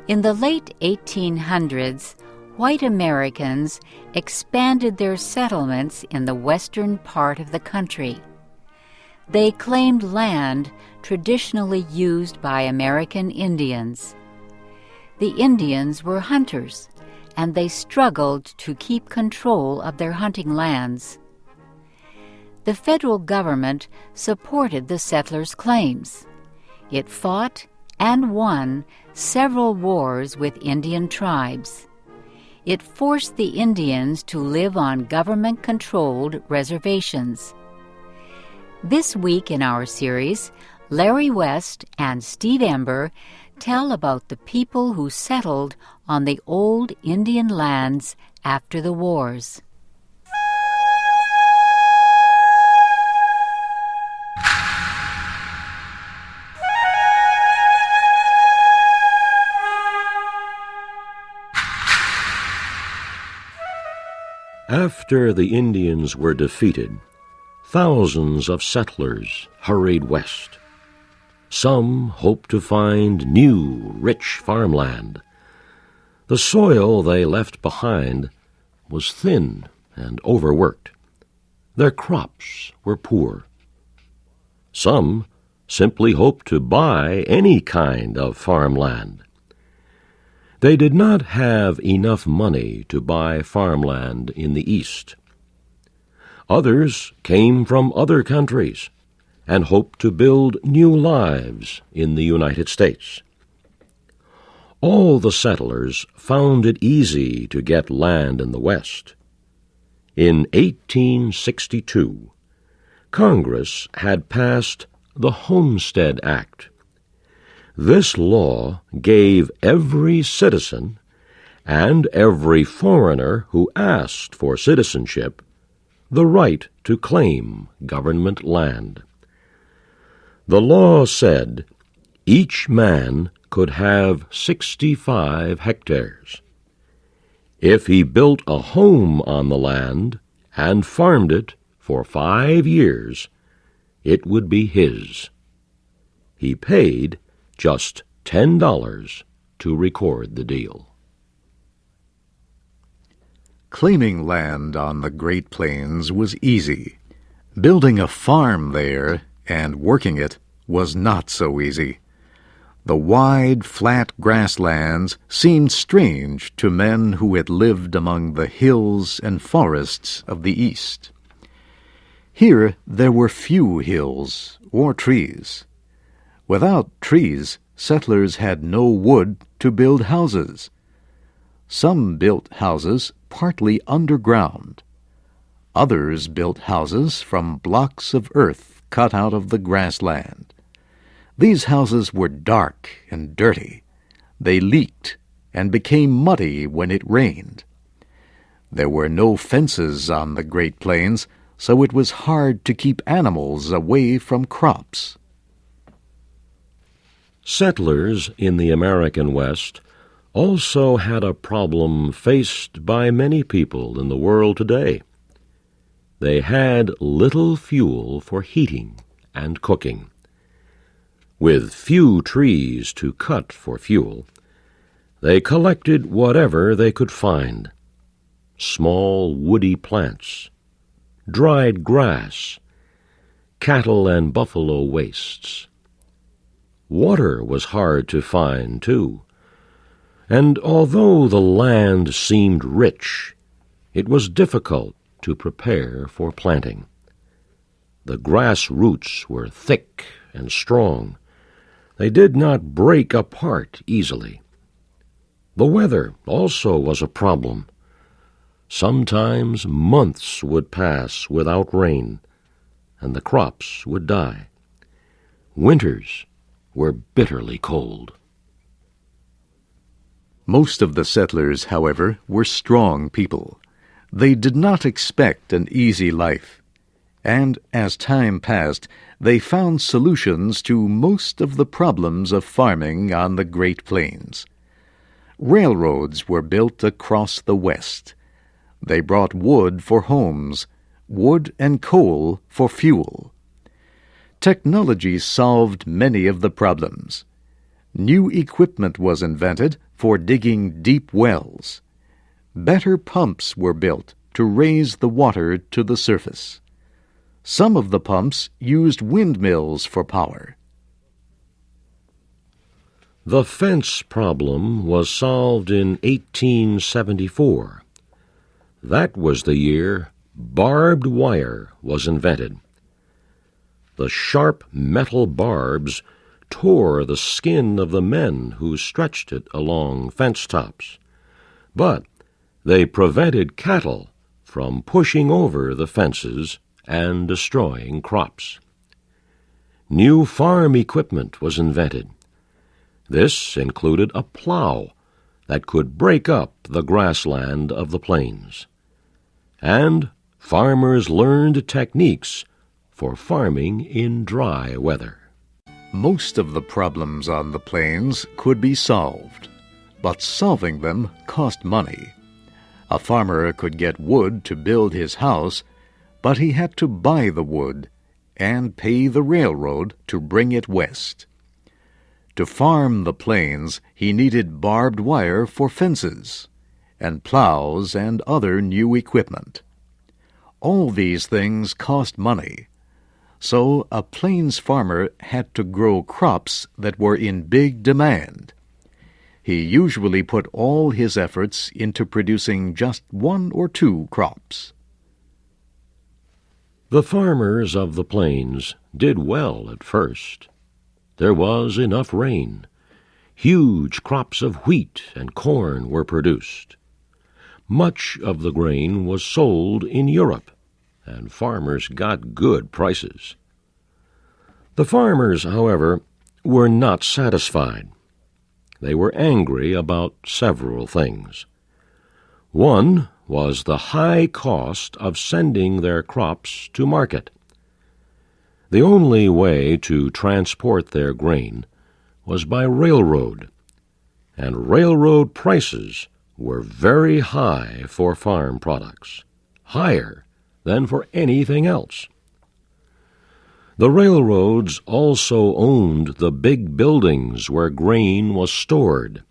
In the late 1800s, white Americans expanded their settlements in the western part of the country. They claimed land traditionally used by American Indians. The Indians were hunters, and they struggled to keep control of their hunting lands. The federal government supported the settlers' claims. It fought and won several wars with Indian tribes. It forced the Indians to live on government-controlled reservations. This week in our series, Larry West and Steve Ember tell about the people who settled on the old Indian lands after the wars. After the Indians were defeated, thousands of settlers hurried west. Some hoped to find new, rich farmland. The soil they left behind was thin and overworked. Their crops were poor. Some simply hoped to buy any kind of farmland. They did not have enough money to buy farmland in the East. Others came from other countries and hoped to build new lives in the United States. All the settlers found it easy to get land in the West. In 1862, Congress had passed the Homestead Act. This law gave every citizen and every foreigner who asked for citizenship the right to claim government land. The law said each man could have 65 hectares. If he built a home on the land and farmed it for 5 years, it would be his. He paid just $10 to record the deal. Claiming land on the Great Plains was easy. Building a farm there and working it was not so easy. The wide, flat grasslands seemed strange to men who had lived among the hills and forests of the East. Here there were few hills or trees. Without trees, settlers had no wood to build houses. Some built houses partly underground. Others built houses from blocks of earth cut out of the grassland. These houses were dark and dirty. They leaked and became muddy when it rained. There were no fences on the Great Plains, so it was hard to keep animals away from crops. Settlers in the American West also had a problem faced by many people in the world today. They had little fuel for heating and cooking. With few trees to cut for fuel, they collected whatever they could find: small woody plants, dried grass, cattle and buffalo wastes. Water was hard to find, too, and although the land seemed rich, it was difficult to prepare for planting. The grass roots were thick and strong. They did not break apart easily. The weather also was a problem. Sometimes months would pass without rain, and the crops would die. Winters were bitterly cold. Most of the settlers, however, were strong people. They did not expect an easy life, and as time passed, they found solutions to most of the problems of farming on the Great Plains. Railroads were built across the West. They brought wood for homes, wood and coal for fuel. Technology solved many of the problems. New equipment was invented for digging deep wells. Better pumps were built to raise the water to the surface. Some of the pumps used windmills for power. The fence problem was solved in 1874. That was the year barbed wire was invented. The sharp metal barbs tore the skin of the men who stretched it along fence tops, but they prevented cattle from pushing over the fences and destroying crops. New farm equipment was invented. This included a plow that could break up the grassland of the plains. And farmers learned techniques for farming in dry weather. Most of the problems on the plains could be solved, but solving them cost money. A farmer could get wood to build his house, but he had to buy the wood and pay the railroad to bring it west. To farm the plains, he needed barbed wire for fences, and plows and other new equipment. All these things cost money, so a plains farmer had to grow crops that were in big demand. He usually put all his efforts into producing just 1 or 2 crops. The farmers of the plains did well at first. There was enough rain. Huge crops of wheat and corn were produced. Much of the grain was sold in Europe, and farmers got good prices. The farmers, however, were not satisfied. They were angry about several things. One was the high cost of sending their crops to market. The only way to transport their grain was by railroad, and railroad prices were very high for farm products, higher than for anything else. The railroads also owned the big buildings where grain was stored.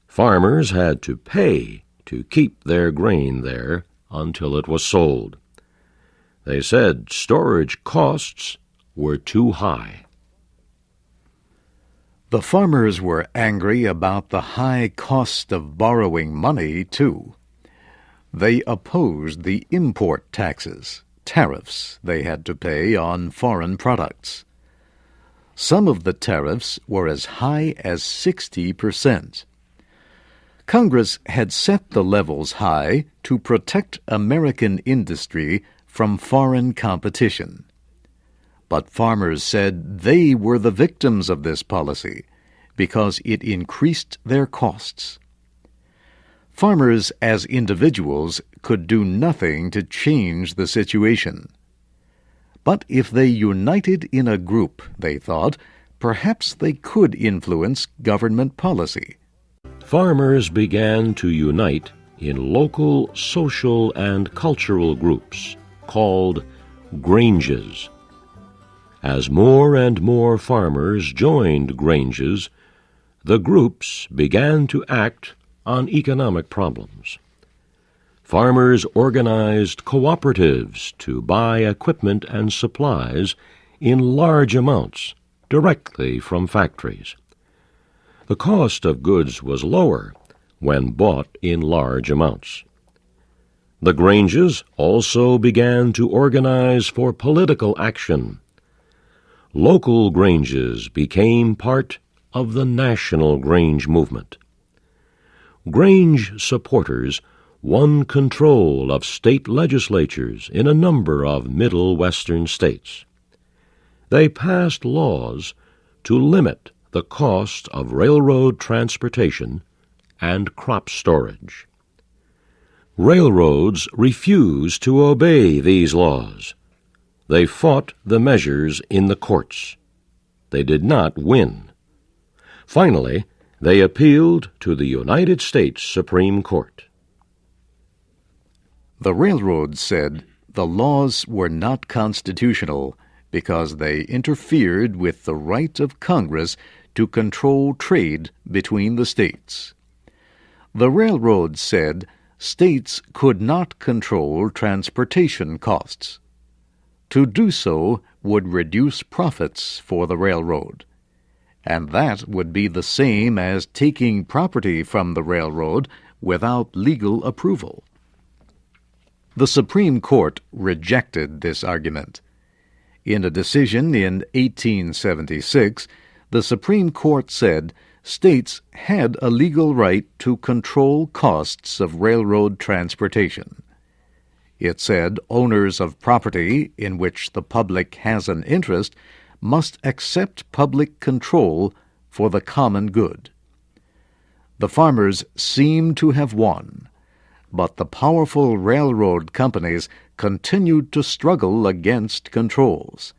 Farmers had to pay to keep their grain there until it was sold. They said storage costs were too high. The farmers were angry about the high cost of borrowing money, too. They opposed the import taxes, tariffs they had to pay on foreign products. Some of the tariffs were as high as 60%. Congress had set the levels high to protect American industry from foreign competition. But farmers said they were the victims of this policy because it increased their costs. Farmers as individuals could do nothing to change the situation. But if they united in a group, they thought, perhaps they could influence government policy. Farmers began to unite in local social and cultural groups called granges. As more and more farmers joined granges, the groups began to act on economic problems. Farmers organized cooperatives to buy equipment and supplies in large amounts directly from factories. The cost of goods was lower when bought in large amounts. The granges also began to organize for political action. Local granges became part of the national grange movement. Grange supporters won control of state legislatures in a number of Middle Western states. They passed laws to limit the cost of railroad transportation and crop storage. Railroads refused to obey these laws. They fought the measures in the courts. They did not win. Finally, they appealed to the United States Supreme Court. The railroads said the laws were not constitutional because they interfered with the right of Congress to control trade between the states. The railroads said states could not control transportation costs. To do so would reduce profits for the railroad, and that would be the same as taking property from the railroad without legal approval. The Supreme Court rejected this argument. In a decision in 1876, the Supreme Court said states had a legal right to control costs of railroad transportation. It said owners of property in which the public has an interest must accept public control for the common good. The farmers seemed to have won, but the powerful railroad companies continued to struggle against controls.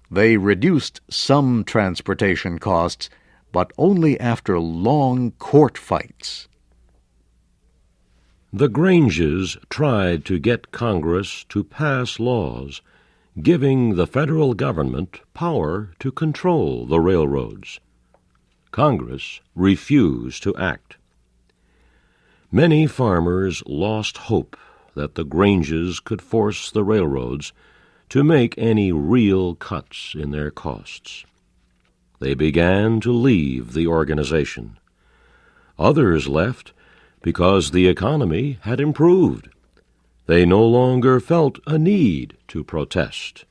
They reduced some transportation costs, but only after long court fights. The Granges tried to get Congress to pass laws giving the federal government power to control the railroads. Congress refused to act. Many farmers lost hope that the Granges could force the railroads to make any real cuts in their costs. They began to leave the organization. Others left because the economy had improved. They no longer felt a need to protest.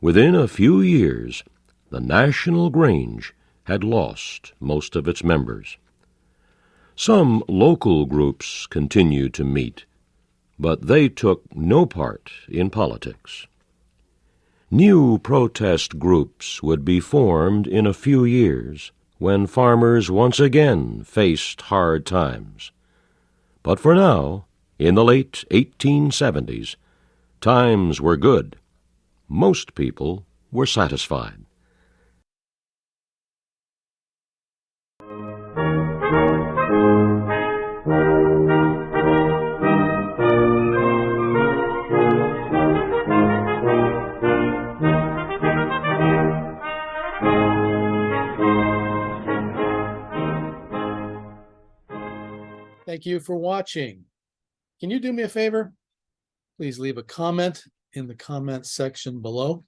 Within a few years, the National Grange had lost most of its members. Some local groups continued to meet, but they took no part in politics. New protest groups would be formed in a few years when farmers once again faced hard times. But for now, in the late 1870s, times were good. Most people were satisfied. Thank you for watching. Can you do me a favor? Please leave a comment in the comment section below.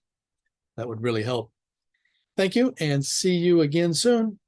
That would really help. Thank you, and see you again soon.